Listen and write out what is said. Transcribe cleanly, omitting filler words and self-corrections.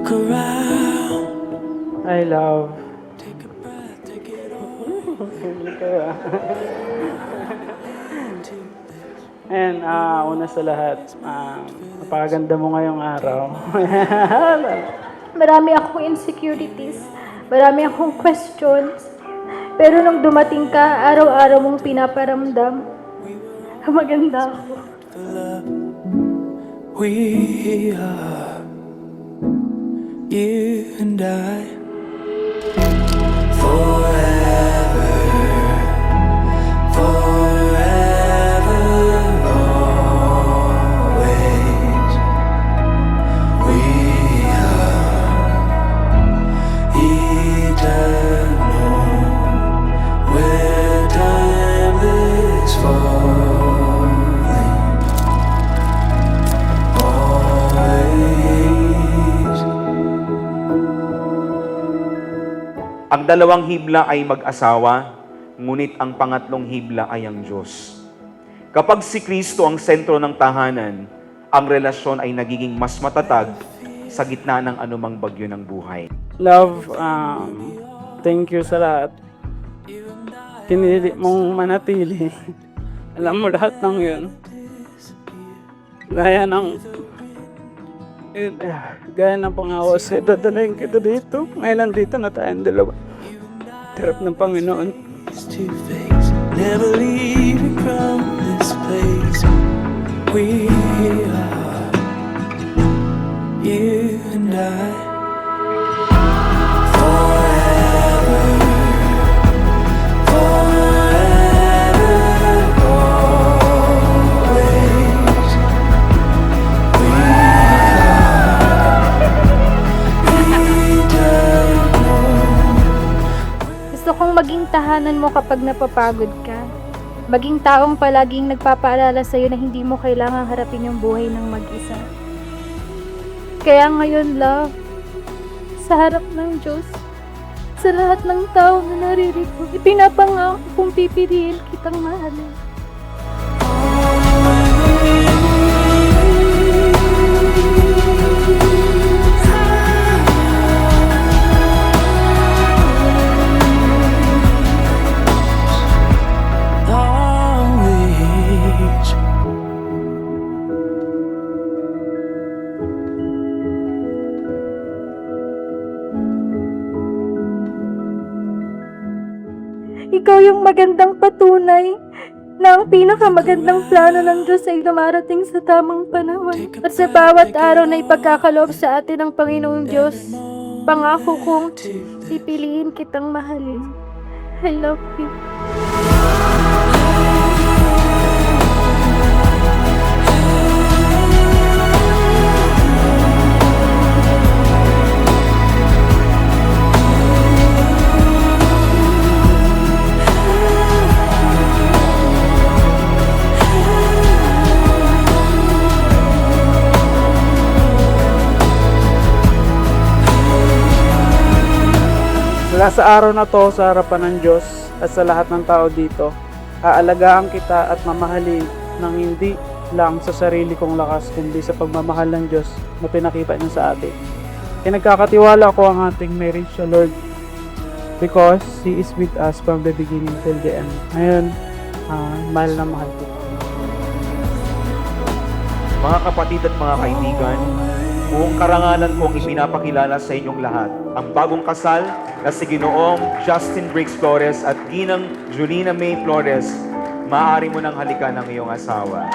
look around. I love. Take a breath, take it all. Hindi kayo. And una sa lahat, napakaganda mo ngayong araw. Marami akong insecurities. Marami akong questions. Pero nung dumating ka, araw-araw mong pinaparamdam. Maganda ako. We are, you and I, forever, forever, always. We are eternal, we're timeless falling, always. Ang dalawang hibla ay mag-asawa, ngunit ang pangatlong hibla ay ang Diyos. Kapag si Kristo ang sentro ng tahanan, ang relasyon ay nagiging mas matatag sa gitna ng anumang bagyo ng buhay. Love, thank you sa lahat. Pinili mong manatili. Alam mo lahat ng yun. Gaya ng pangako sa'yo, dadalahin kita dito. Ngayon nandito na tayong dalawa. Tirap ng Panginoon. It's two-faced, never leaving from this place. We are, you and I, forever, forever, always. We are eternal. Gusto kong maging tahanan mo kapag napapagod ka. Maging taong palaging nagpapaalala sa'yo na hindi mo kailangang harapin yung buhay ng mag-isa. Kaya ngayon, love, sa harap ng Diyos, sa lahat ng tao na naririto, ipinapangako kong pipiliin kitang mahalin. Always. Ikaw yung magandang patunay na ang pinakamagandang plano ng Diyos ay dumarating sa tamang panahon. At sa bawat araw na ipagkakaloob sa atin ng Panginoong Diyos, pangako kong pipiliin kitang mahalin. I love you. Mula sa araw na to, sa harapan ng Diyos at sa lahat ng tao dito, aalagaan kita at mamahalin ng hindi lang sa sarili kong lakas, kundi sa pagmamahal ng Diyos na pinakita niya sa atin. Nagkakatiwala ko ang ating marriage sa Lord because He is with us from the beginning till the end. Ngayon, mahal na mahal ko. Mga kapatid at mga kaibigan, buong karangalan kong ipinapakilala sa inyong lahat ang bagong kasal na si Ginoong Justin Briggs Flores at Ginang Julina May Flores. Maaari mo nang halikan ng iyong asawa.